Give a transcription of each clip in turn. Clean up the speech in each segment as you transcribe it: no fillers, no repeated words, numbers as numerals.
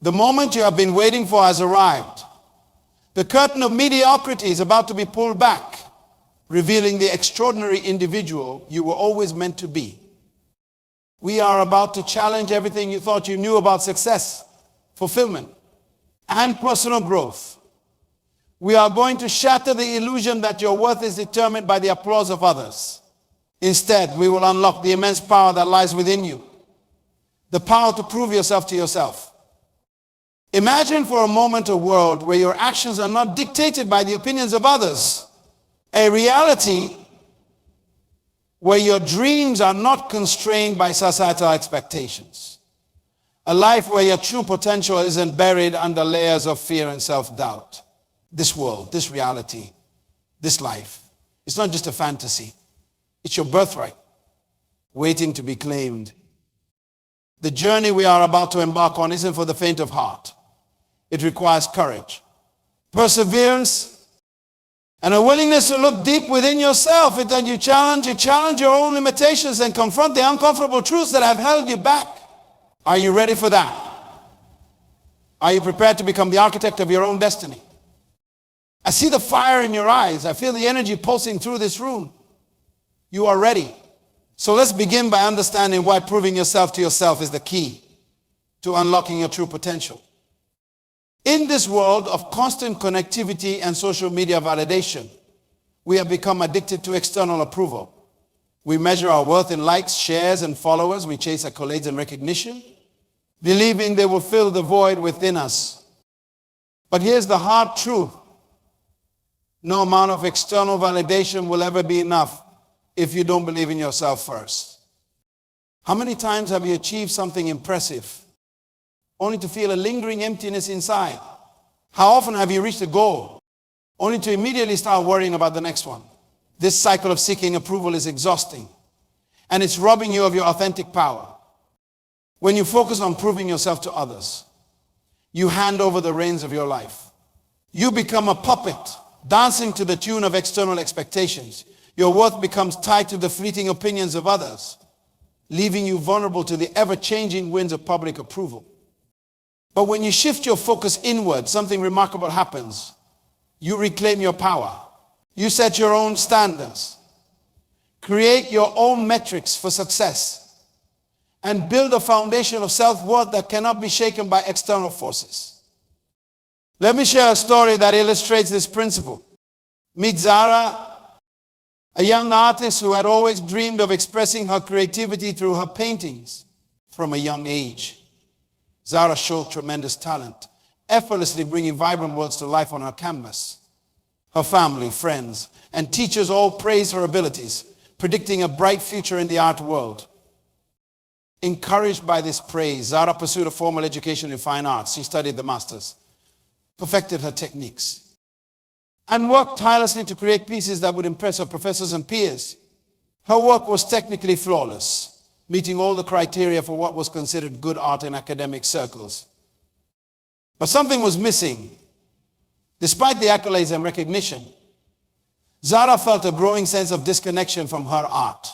The moment you have been waiting for has arrived. The curtain of mediocrity is about to be pulled back, revealing the extraordinary individual you were always meant to be. We are about to challenge everything you thought you knew about success, fulfillment, and personal growth. We are going to shatter the illusion that your worth is determined by the applause of others. Instead, we will unlock the immense power that lies within you. The power to prove yourself to yourself. Imagine for a moment a world where your actions are not dictated by the opinions of others. A reality where your dreams are not constrained by societal expectations. A life where your true potential isn't buried under layers of fear and self-doubt. This world, this reality, this life, it's not just a fantasy. It's your birthright, waiting to be claimed. The journey we are about to embark on isn't for the faint of heart. It requires courage, perseverance, and a willingness to look deep within yourself. It's that you challenge your own limitations and confront the uncomfortable truths that have held you back. Are you ready for that? Are you prepared to become the architect of your own destiny? I see the fire in your eyes. I feel the energy pulsing through this room. You are ready. So let's begin by understanding why proving yourself to yourself is the key to unlocking your true potential. In this world of constant connectivity and social media validation, we have become addicted to external approval. We measure our worth in likes, shares, and followers. We chase accolades and recognition, believing they will fill the void within us. But here's the hard truth. No amount of external validation will ever be enough if you don't believe in yourself first. How many times have you achieved something impressive only to feel a lingering emptiness inside? How often have you reached a goal only to immediately start worrying about the next one? This cycle of seeking approval is exhausting, and it's robbing you of your authentic power. When you focus on proving yourself to others, you hand over the reins of your life. You become a puppet, dancing to the tune of external expectations. Your worth becomes tied to the fleeting opinions of others, leaving you vulnerable to the ever-changing winds of public approval. But when you shift your focus inward, something remarkable happens. You reclaim your power. You set your own standards, create your own metrics for success, and build a foundation of self-worth that cannot be shaken by external forces. Let me share a story that illustrates this principle. Meet Zara, a young artist who had always dreamed of expressing her creativity through her paintings from a young age. Zara showed tremendous talent, effortlessly bringing vibrant worlds to life on her canvas. Her family, friends, and teachers all praised her abilities, predicting a bright future in the art world. Encouraged by this praise, Zara pursued a formal education in fine arts. She studied the masters, perfected her techniques, and worked tirelessly to create pieces that would impress her professors and peers. Her work was technically flawless, meeting all the criteria for what was considered good art in academic circles. But something was missing. Despite the accolades and recognition, Zara felt a growing sense of disconnection from her art.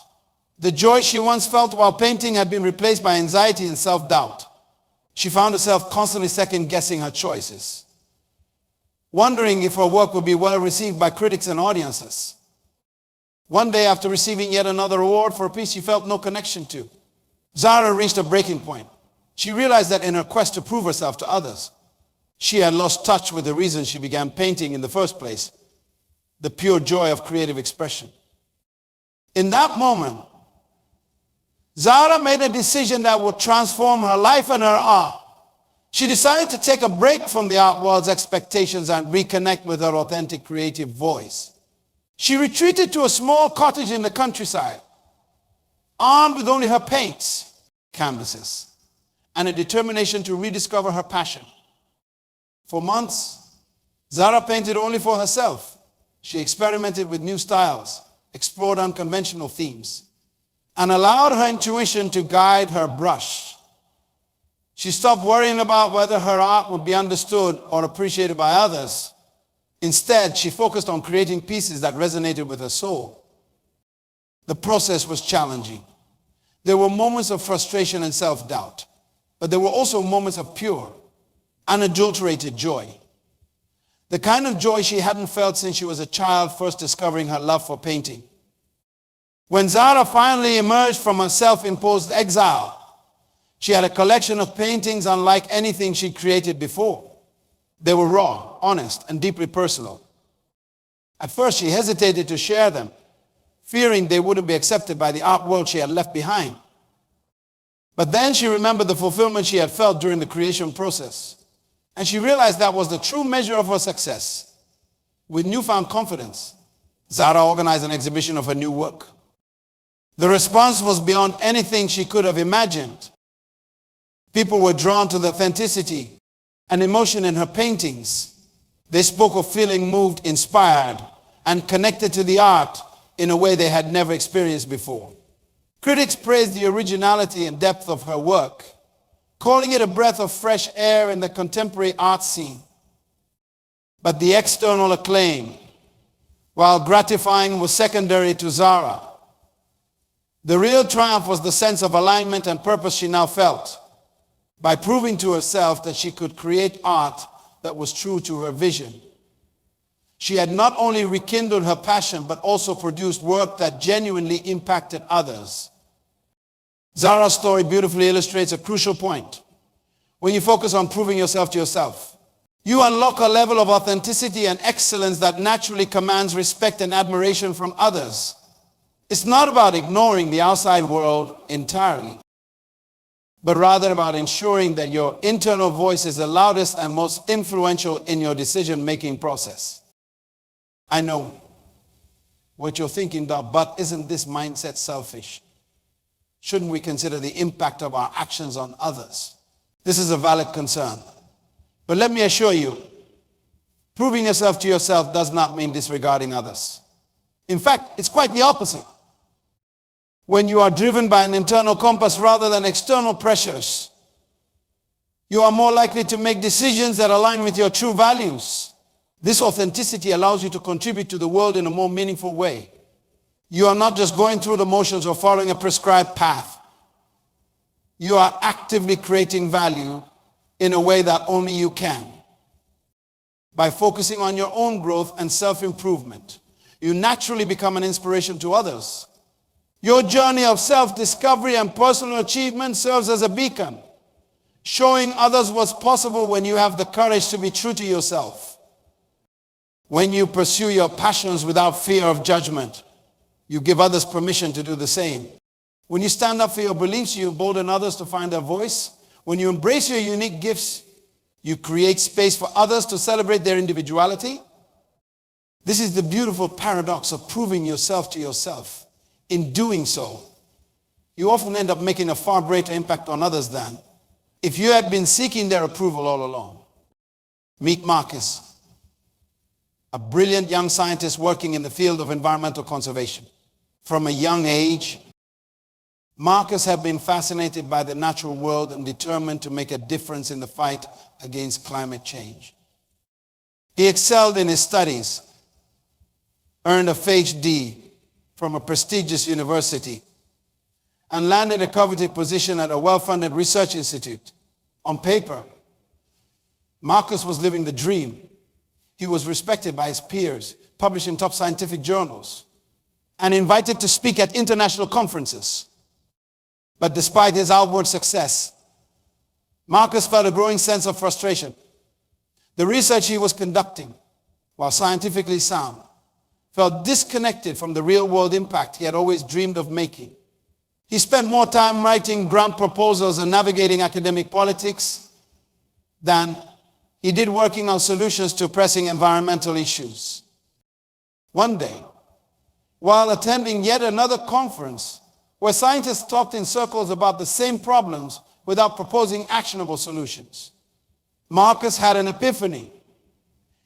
The joy she once felt while painting had been replaced by anxiety and self-doubt. She found herself constantly second-guessing her choices, wondering if her work would be well received by critics and audiences. One day, after receiving yet another award for a piece she felt no connection to, Zara reached a breaking point. She realized that in her quest to prove herself to others, she had lost touch with the reason she began painting in the first place, the pure joy of creative expression. In that moment, Zara made a decision that would transform her life and her art. She decided to take a break from the art world's expectations and reconnect with her authentic creative voice. She retreated to a small cottage in the countryside, armed with only her paints, canvases, and a determination to rediscover her passion. For months, Zara painted only for herself. She experimented with new styles, explored unconventional themes, and allowed her intuition to guide her brush. She stopped worrying about whether her art would be understood or appreciated by others. Instead, she focused on creating pieces that resonated with her soul. The process was challenging. There were moments of frustration and self-doubt, but there were also moments of pure, unadulterated joy. The kind of joy she hadn't felt since she was a child first discovering her love for painting. When Zara finally emerged from her self-imposed exile, she had a collection of paintings unlike anything she'd created before. They were raw, honest, and deeply personal. At first, she hesitated to share them, fearing they wouldn't be accepted by the art world she had left behind. But then she remembered the fulfillment she had felt during the creation process. And she realized that was the true measure of her success. With newfound confidence, Zara organized an exhibition of her new work. The response was beyond anything she could have imagined. People were drawn to the authenticity and emotion in her paintings. They spoke of feeling moved, inspired, and connected to the art in a way they had never experienced before. Critics praised the originality and depth of her work, calling it a breath of fresh air in the contemporary art scene. But the external acclaim, while gratifying, was secondary to Zara. The real triumph was the sense of alignment and purpose she now felt, by proving to herself that she could create art that was true to her vision. She had not only rekindled her passion, but also produced work that genuinely impacted others. Zara's story beautifully illustrates a crucial point. When you focus on proving yourself to yourself, you unlock a level of authenticity and excellence that naturally commands respect and admiration from others. It's not about ignoring the outside world entirely, but rather about ensuring that your internal voice is the loudest and most influential in your decision-making process. I know what you're thinking, but isn't this mindset selfish? Shouldn't we consider the impact of our actions on others? This is a valid concern. But let me assure you, proving yourself to yourself does not mean disregarding others. In fact, it's quite the opposite. When you are driven by an internal compass rather than external pressures, you are more likely to make decisions that align with your true values. This authenticity allows you to contribute to the world in a more meaningful way. You are not just going through the motions or following a prescribed path. You are actively creating value in a way that only you can. By focusing on your own growth and self-improvement, you naturally become an inspiration to others. Your journey of self-discovery and personal achievement serves as a beacon, showing others what's possible when you have the courage to be true to yourself. When you pursue your passions without fear of judgment, you give others permission to do the same. When you stand up for your beliefs, you embolden others to find their voice. When you embrace your unique gifts, you create space for others to celebrate their individuality. This is the beautiful paradox of proving yourself to yourself. In doing so, you often end up making a far greater impact on others than if you had been seeking their approval all along. Meet Marcus, a brilliant young scientist working in the field of environmental conservation. From a young age, Marcus had been fascinated by the natural world and determined to make a difference in the fight against climate change. He excelled in his studies, earned a PhD from a prestigious university, and landed a coveted position at a well-funded research institute. On paper, Marcus was living the dream. He was respected by his peers, published in top scientific journals, and invited to speak at international conferences. But despite his outward success, Marcus felt a growing sense of frustration. The research he was conducting, while scientifically sound, felt disconnected from the real-world impact he had always dreamed of making. He spent more time writing grant proposals and navigating academic politics than he did working on solutions to pressing environmental issues. One day, while attending yet another conference where scientists talked in circles about the same problems without proposing actionable solutions, Marcus had an epiphany.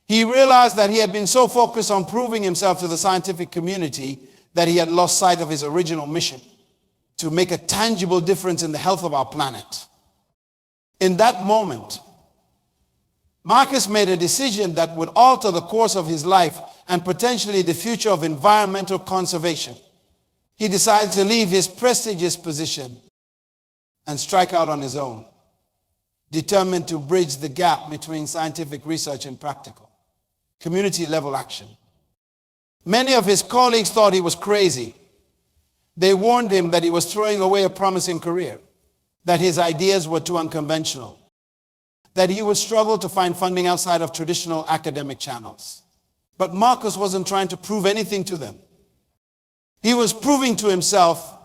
He realized that he had been so focused on proving himself to the scientific community that he had lost sight of his original mission, to make a tangible difference in the health of our planet. In that moment, Marcus made a decision that would alter the course of his life and potentially the future of environmental conservation. He decided to leave his prestigious position and strike out on his own. determined to bridge the gap between scientific research and practical, community-level action. Many of his colleagues thought he was crazy. They warned him that he was throwing away a promising career, that his ideas were too unconventional, that he would struggle to find funding outside of traditional academic channels. But Marcus wasn't trying to prove anything to them. He was proving to himself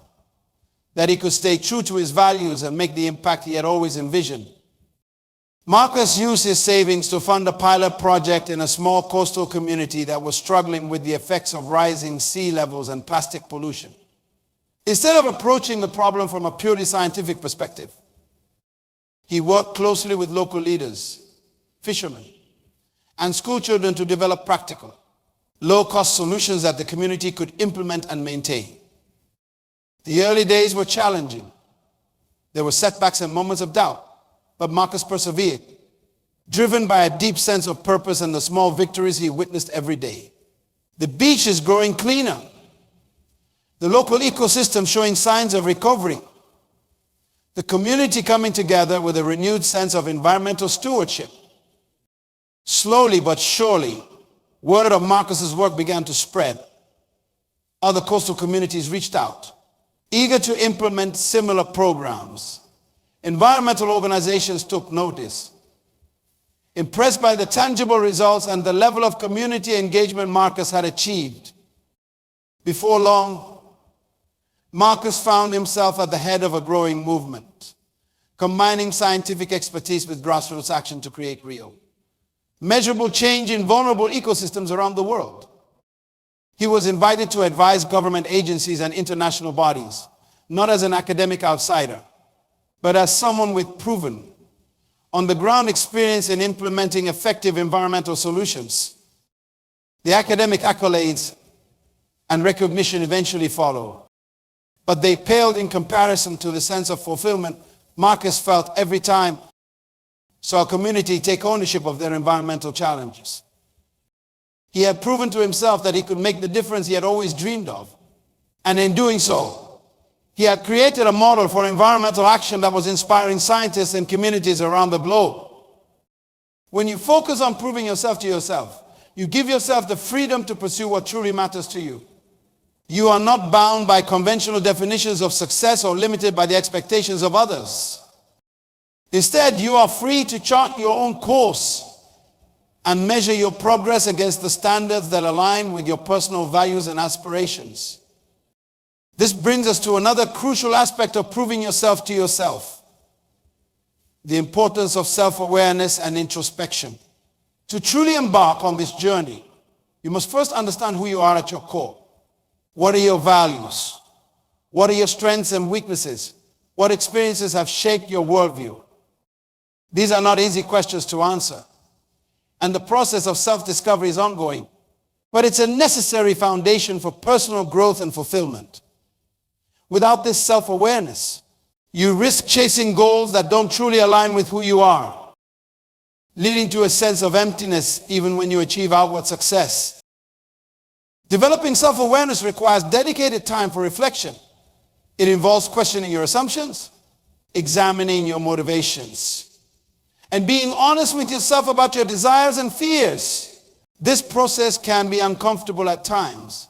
that he could stay true to his values and make the impact he had always envisioned. Marcus used his savings to fund a pilot project in a small coastal community that was struggling with the effects of rising sea levels and plastic pollution. Instead of approaching the problem from a purely scientific perspective, he worked closely with local leaders, fishermen, and school children to develop practical, low-cost solutions that the community could implement and maintain. The early days were challenging. There were setbacks and moments of doubt, but Marcus persevered, driven by a deep sense of purpose and the small victories he witnessed every day. The beach is growing cleaner. The local ecosystem showing signs of recovery. The community coming together with a renewed sense of environmental stewardship. Slowly but surely, word of Marcus's work began to spread. Other coastal communities reached out, eager to implement similar programs. Environmental organizations took notice. Impressed by the tangible results and the level of community engagement Marcus had achieved. Before long, Marcus found himself at the head of a growing movement, combining scientific expertise with grassroots action to create real, measurable change in vulnerable ecosystems around the world. He was invited to advise government agencies and international bodies, not as an academic outsider, but as someone with proven, on-the-ground experience in implementing effective environmental solutions. The academic accolades and recognition eventually followed, but they paled in comparison to the sense of fulfillment Marcus felt every time saw a community take ownership of their environmental challenges. He had proven to himself that he could make the difference he had always dreamed of, and in doing so, he had created a model for environmental action that was inspiring scientists and communities around the globe. When you focus on proving yourself to yourself, you give yourself the freedom to pursue what truly matters to you. You are not bound by conventional definitions of success or limited by the expectations of others. Instead, you are free to chart your own course and measure your progress against the standards that align with your personal values and aspirations. This brings us to another crucial aspect of proving yourself to yourself: the importance of self-awareness and introspection. To truly embark on this journey, you must first understand who you are at your core. What are your values? What are your strengths and weaknesses? What experiences have shaped your worldview? These are not easy questions to answer, and the process of self-discovery is ongoing, but it's a necessary foundation for personal growth and fulfillment. Without this self-awareness, you risk chasing goals that don't truly align with who you are, leading to a sense of emptiness even when you achieve outward success. Developing self-awareness requires dedicated time for reflection. It involves questioning your assumptions, examining your motivations, and being honest with yourself about your desires and fears. This process can be uncomfortable at times,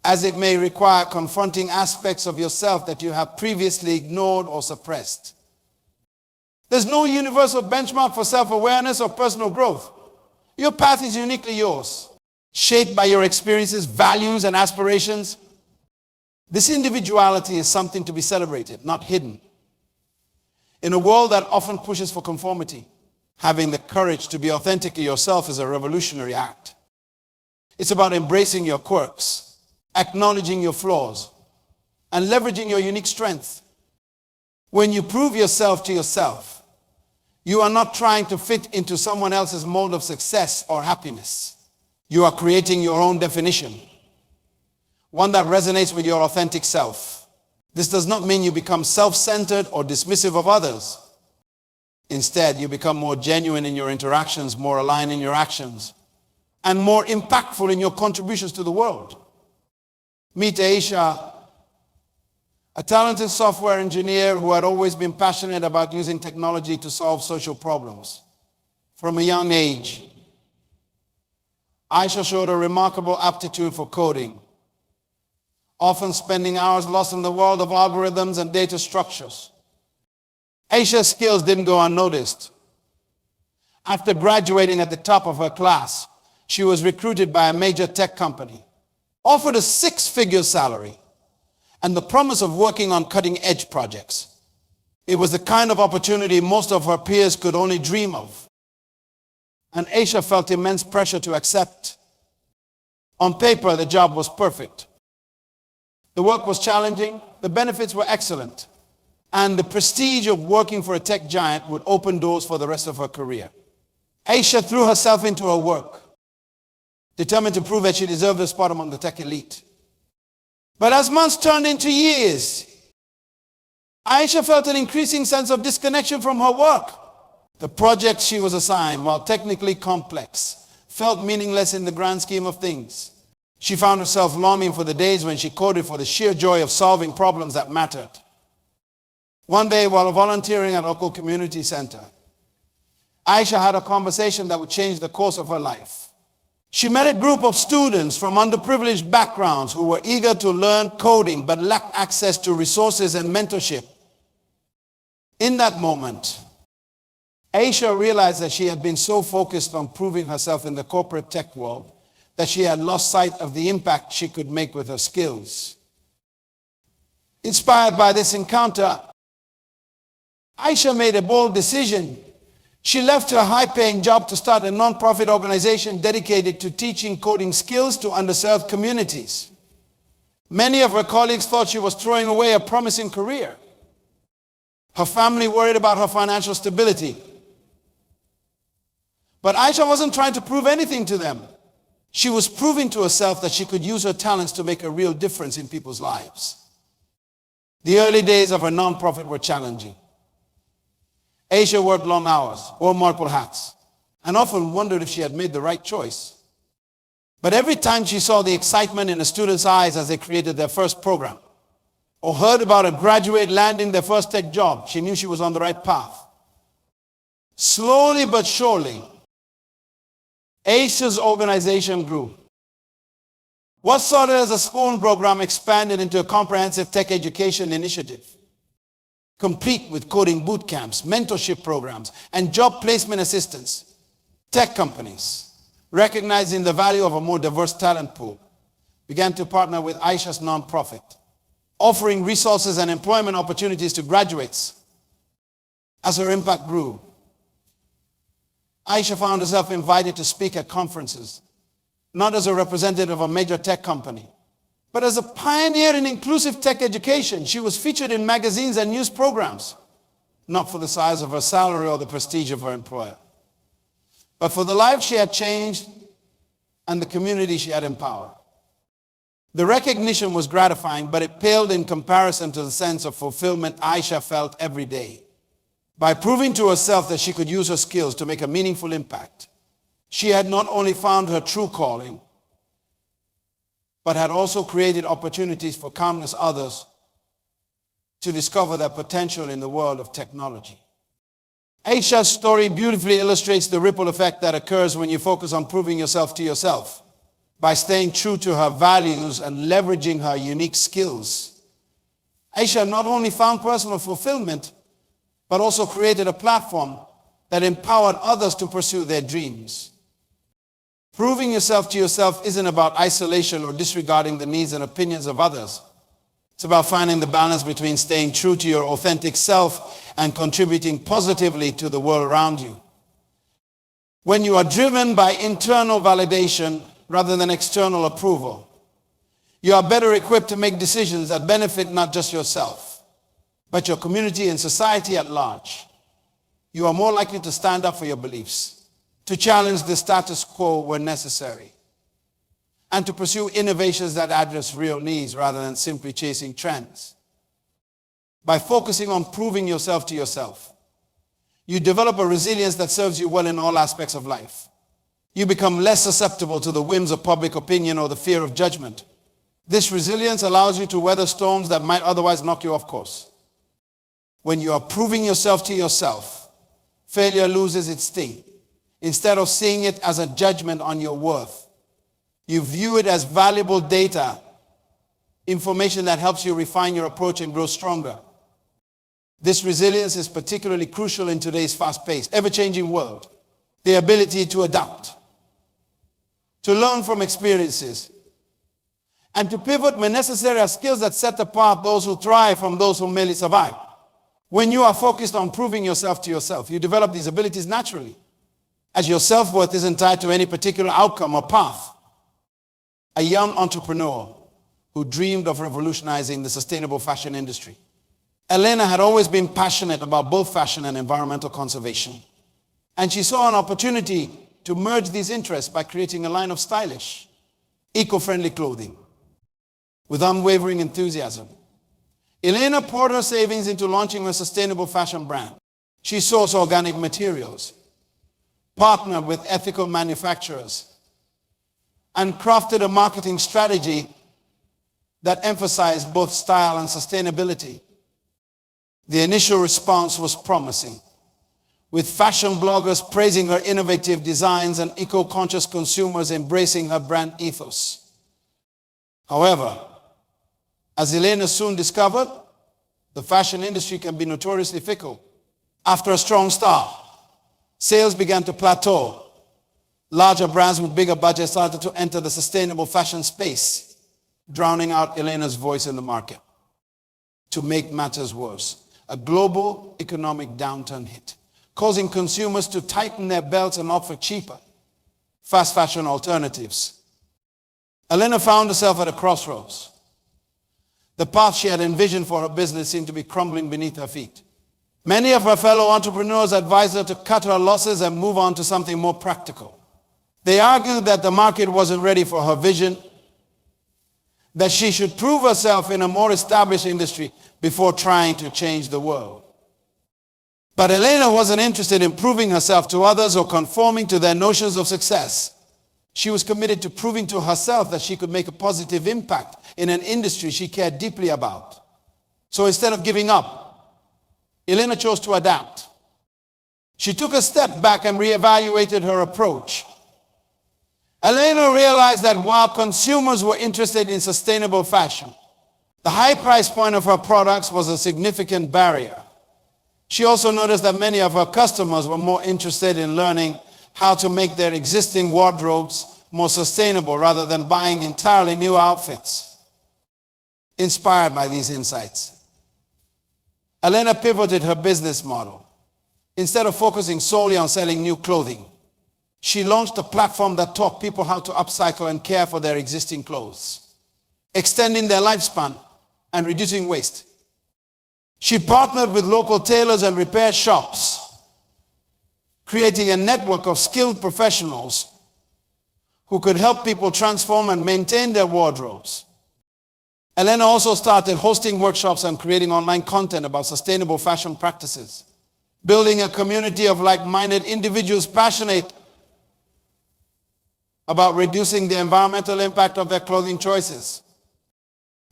as it may require confronting aspects of yourself that you have previously ignored or suppressed. There's no universal benchmark for self-awareness or personal growth. Your path is uniquely yours, shaped by your experiences, values, and aspirations. This individuality is something to be celebrated, not hidden. In a world that often pushes for conformity, having the courage to be authentically yourself is a revolutionary act. It's about embracing your quirks, acknowledging your flaws, and leveraging your unique strength. When you prove yourself to yourself, you are not trying to fit into someone else's mold of success or happiness. You are creating your own definition, one that resonates with your authentic self. This does not mean you become self-centered or dismissive of others. Instead, you become more genuine in your interactions, more aligned in your actions, and more impactful in your contributions to the world. Meet Aisha, a talented software engineer who had always been passionate about using technology to solve social problems. From a young age, Aisha showed a remarkable aptitude for coding, often spending hours lost in the world of algorithms and data structures. Aisha's skills didn't go unnoticed. After graduating at the top of her class, she was recruited by a major tech company, offered a six-figure salary, and the promise of working on cutting-edge projects. It was the kind of opportunity most of her peers could only dream of. And Aisha felt immense pressure to accept. On paper, the job was perfect. The work was challenging, the benefits were excellent, and the prestige of working for a tech giant would open doors for the rest of her career. Aisha threw herself into her work, determined to prove that she deserved a spot among the tech elite. But as months turned into years, Aisha felt an increasing sense of disconnection from her work. The project she was assigned, while technically complex, felt meaningless in the grand scheme of things. She found herself longing for the days when she coded for the sheer joy of solving problems that mattered. One day, while volunteering at a local community center, Aisha had a conversation that would change the course of her life. She met a group of students from underprivileged backgrounds who were eager to learn coding but lacked access to resources and mentorship. In that moment, Aisha realized that she had been so focused on proving herself in the corporate tech world that she had lost sight of the impact she could make with her skills. Inspired by this encounter, Aisha made a bold decision. She left her high-paying job to start a non-profit organization dedicated to teaching coding skills to underserved communities. Many of her colleagues thought she was throwing away a promising career. Her family worried about her financial stability. But Aisha wasn't trying to prove anything to them. She was proving to herself that she could use her talents to make a real difference in people's lives. The early days of her non-profit were challenging. Aisha worked long hours, wore multiple hats, and often wondered if she had made the right choice. But every time she saw the excitement in a student's eyes as they created their first program, or heard about a graduate landing their first tech job, she knew she was on the right path. Slowly but surely, Aisha's organization grew. What started as a school program expanded into a comprehensive tech education initiative, complete with coding boot camps, mentorship programs, and job placement assistance. Tech companies, recognizing the value of a more diverse talent pool, began to partner with Aisha's nonprofit, offering resources and employment opportunities to graduates. As her impact grew, Aisha found herself invited to speak at conferences, not as a representative of a major tech company, but as a pioneer in inclusive tech education. She was featured in magazines and news programs, not for the size of her salary or the prestige of her employer, but for the life she had changed and the community she had empowered. The recognition was gratifying, but it paled in comparison to the sense of fulfillment Aisha felt every day. By proving to herself that she could use her skills to make a meaningful impact, she had not only found her true calling, but had also created opportunities for countless others to discover their potential in the world of technology. Aisha's story beautifully illustrates the ripple effect that occurs when you focus on proving yourself to yourself by staying true to her values and leveraging her unique skills. Aisha not only found personal fulfillment, but also created a platform that empowered others to pursue their dreams. Proving yourself to yourself isn't about isolation or disregarding the needs and opinions of others. It's about finding the balance between staying true to your authentic self and contributing positively to the world around you. When you are driven by internal validation rather than external approval, you are better equipped to make decisions that benefit not just yourself, but your community and society at large. You are more likely to stand up for your beliefs, to challenge the status quo when necessary, and to pursue innovations that address real needs rather than simply chasing trends. By focusing on proving yourself to yourself, you develop a resilience that serves you well in all aspects of life. You become less susceptible to the whims of public opinion or the fear of judgment, This resilience allows you to weather storms that might otherwise knock you off course. When you are proving yourself to yourself, failure loses its sting. Instead of seeing it as a judgment on your worth, you view it as valuable data, information that helps you refine your approach and grow stronger. This resilience is particularly crucial in today's fast-paced, ever-changing world. The ability to adapt, to learn from experiences, and to pivot when necessary are skills that set apart those who thrive from those who merely survive. When you are focused on proving yourself to yourself, you develop these abilities naturally, as your self-worth isn't tied to any particular outcome or path. A young entrepreneur who dreamed of revolutionizing the sustainable fashion industry, Elena had always been passionate about both fashion and environmental conservation. And she saw an opportunity to merge these interests by creating a line of stylish, eco-friendly clothing. With unwavering enthusiasm, Elena poured her savings into launching a sustainable fashion brand. She sourced organic materials, partnered with ethical manufacturers, and crafted a marketing strategy that emphasized both style and sustainability. The initial response was promising, with fashion bloggers praising her innovative designs and eco-conscious consumers embracing her brand ethos. However, as Elena soon discovered, the fashion industry can be notoriously fickle. After a strong start, sales began to plateau. Larger brands with bigger budgets started to enter the sustainable fashion space, drowning out Elena's voice in the market. To make matters worse, a global economic downturn hit, causing consumers to tighten their belts and opt for cheaper, fast fashion alternatives. Elena found herself at a crossroads. The path she had envisioned for her business seemed to be crumbling beneath her feet. Many of her fellow entrepreneurs advised her to cut her losses and move on to something more practical. They argued that the market wasn't ready for her vision, that she should prove herself in a more established industry before trying to change the world. But Elena wasn't interested in proving herself to others or conforming to their notions of success. She was committed to proving to herself that she could make a positive impact in an industry she cared deeply about. So instead of giving up, Elena chose to adapt. She took a step back and reevaluated her approach. Elena realized that while consumers were interested in sustainable fashion, the high price point of her products was a significant barrier. She also noticed that many of her customers were more interested in learning how to make their existing wardrobes more sustainable rather than buying entirely new outfits. Inspired by these insights, Elena pivoted her business model. Instead of focusing solely on selling new clothing, she launched a platform that taught people how to upcycle and care for their existing clothes, extending their lifespan and reducing waste. She partnered with local tailors and repair shops, creating a network of skilled professionals who could help people transform and maintain their wardrobes. Elena also started hosting workshops and creating online content about sustainable fashion practices, building a community of like-minded individuals passionate about reducing the environmental impact of their clothing choices.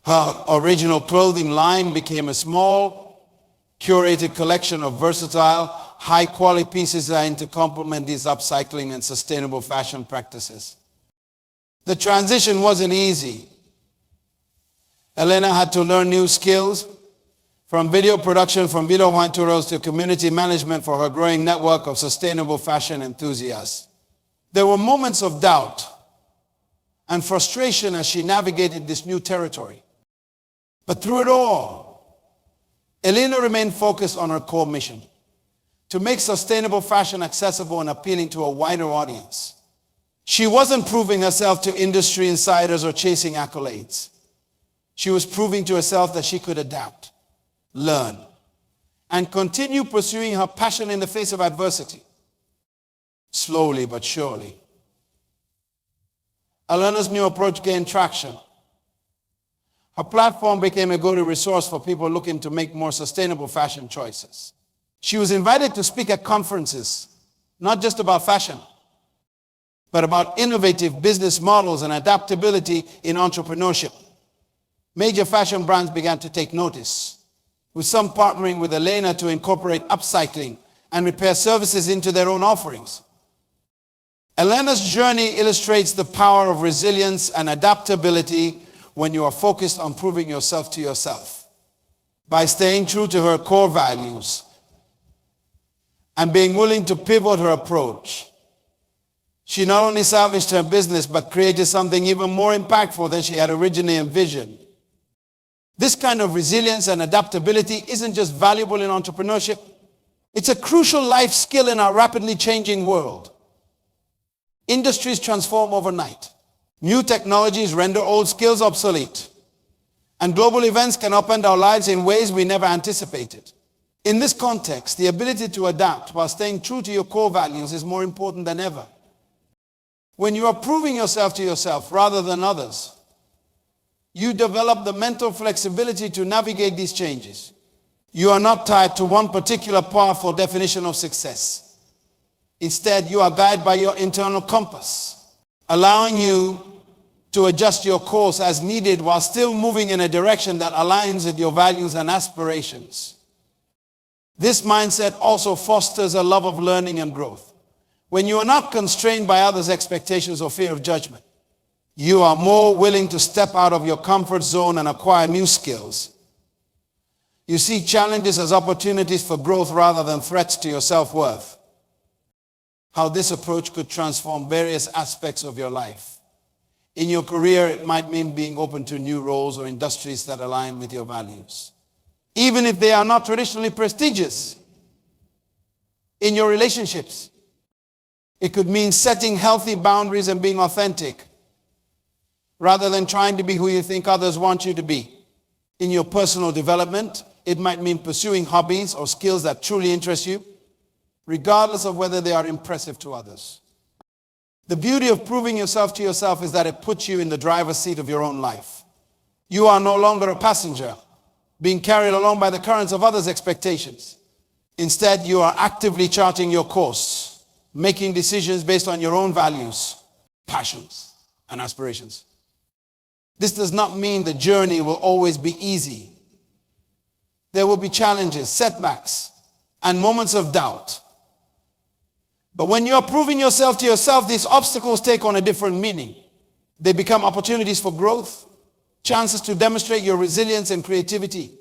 Her original clothing line became a small, curated collection of versatile, high-quality pieces designed to complement these upcycling and sustainable fashion practices. The transition wasn't easy. Elena had to learn new skills, from video production, from video tutorials to community management for her growing network of sustainable fashion enthusiasts. There were moments of doubt and frustration as she navigated this new territory. But through it all, Elena remained focused on her core mission: to make sustainable fashion accessible and appealing to a wider audience. She wasn't proving herself to industry insiders or chasing accolades. She was proving to herself that she could adapt, learn, and continue pursuing her passion in the face of adversity. Slowly but surely, Elena's new approach gained traction. Her platform became a go-to resource for people looking to make more sustainable fashion choices. She was invited to speak at conferences, not just about fashion, but about innovative business models and adaptability in entrepreneurship. Major fashion brands began to take notice, with some partnering with Elena to incorporate upcycling and repair services into their own offerings. Elena's journey illustrates the power of resilience and adaptability when you are focused on proving yourself to yourself. By staying true to her core values and being willing to pivot her approach, she not only salvaged her business but created something even more impactful than she had originally envisioned. This kind of resilience and adaptability isn't just valuable in entrepreneurship, it's a crucial life skill in our rapidly changing world. Industries transform overnight. New technologies render old skills obsolete. And global events can upend our lives in ways we never anticipated. In this context, the ability to adapt while staying true to your core values is more important than ever. When you are proving yourself to yourself rather than others, you develop the mental flexibility to navigate these changes. You are not tied to one particular powerful definition of success. Instead, you are guided by your internal compass, allowing you to adjust your course as needed while still moving in a direction that aligns with your values and aspirations. This mindset also fosters a love of learning and growth. When you are not constrained by others' expectations or fear of judgment, you are more willing to step out of your comfort zone and acquire new skills. You see challenges as opportunities for growth rather than threats to your self-worth. How this approach could transform various aspects of your life. In your career, it might mean being open to new roles or industries that align with your values, even if they are not traditionally prestigious. In your relationships, it could mean setting healthy boundaries and being authentic, rather than trying to be who you think others want you to be. In your personal development, it might mean pursuing hobbies or skills that truly interest you, regardless of whether they are impressive to others. The beauty of proving yourself to yourself is that it puts you in the driver's seat of your own life. You are no longer a passenger, being carried along by the currents of others' expectations. Instead, you are actively charting your course, making decisions based on your own values, passions, and aspirations. This does not mean the journey will always be easy. There will be challenges, setbacks, and moments of doubt. But when you are proving yourself to yourself, these obstacles take on a different meaning. They become opportunities for growth, chances to demonstrate your resilience and creativity.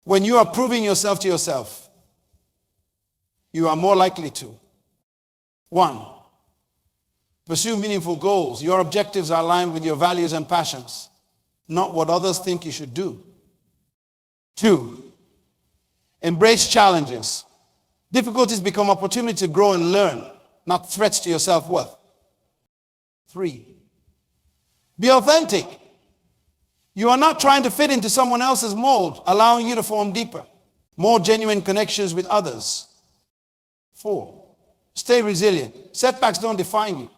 When you are proving yourself to yourself, you are more likely to 1. Pursue meaningful goals. Your objectives are aligned with your values and passions, not what others think you should do. 2. Embrace challenges. Difficulties become opportunity to grow and learn, not threats to your self-worth. 3. Be authentic. You are not trying to fit into someone else's mold, allowing you to form deeper, more genuine connections with others. 4. Stay resilient. Setbacks don't define you,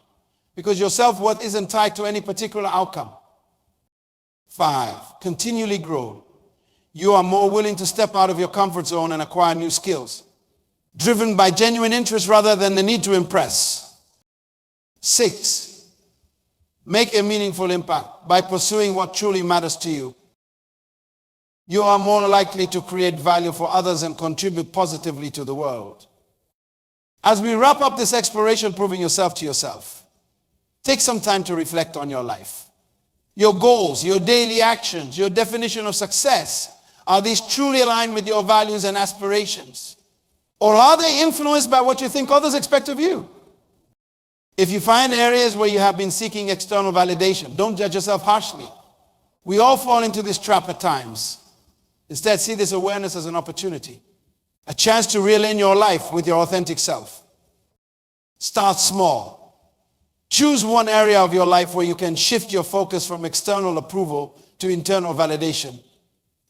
because your self-worth isn't tied to any particular outcome. 5. Continually grow. You are more willing to step out of your comfort zone and acquire new skills, driven by genuine interest rather than the need to impress. 6. Make a meaningful impact by pursuing what truly matters to you. You are more likely to create value for others and contribute positively to the world. As we wrap up this exploration, proving yourself to yourself, take some time to reflect on your life. Your goals, your daily actions, your definition of success, are these truly aligned with your values and aspirations? Or are they influenced by what you think others expect of you? If you find areas where you have been seeking external validation, don't judge yourself harshly. We all fall into this trap at times. Instead, see this awareness as an opportunity, a chance to realign your life with your authentic self. Start small. Choose one area of your life where you can shift your focus from external approval to internal validation.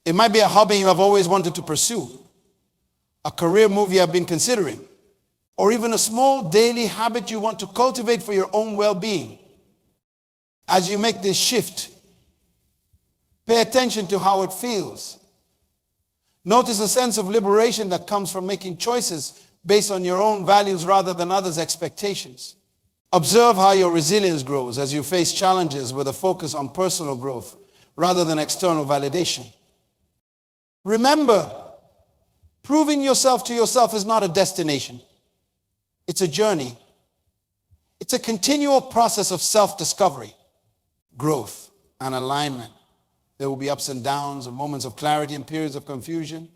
It might be a hobby you have always wanted to pursue, a career move you have been considering, or even a small daily habit you want to cultivate for your own well-being. As you make this shift, pay attention to how it feels. Notice a sense of liberation that comes from making choices based on your own values rather than others' expectations. Observe how your resilience grows as you face challenges with a focus on personal growth rather than external validation. Remember, proving yourself to yourself is not a destination. It's a journey. It's a continual process of self-discovery, growth, and alignment. There will be ups and downs and moments of clarity and periods of confusion.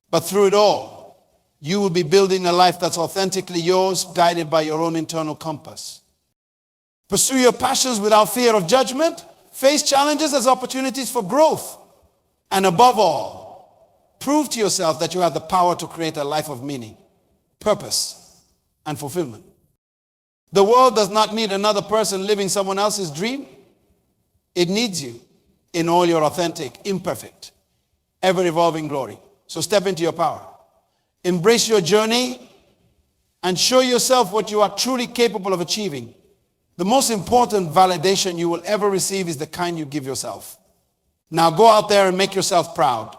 But through it all, you will be building a life that's authentically yours, guided by your own internal compass. Pursue your passions without fear of judgment. Face challenges as opportunities for growth. And above all, prove to yourself that you have the power to create a life of meaning, purpose, and fulfillment. The world does not need another person living someone else's dream. It needs you in all your authentic, imperfect, ever-evolving glory. So step into your power. Embrace your journey and show yourself what you are truly capable of achieving. The most important validation you will ever receive is the kind you give yourself. Now go out there and make yourself proud.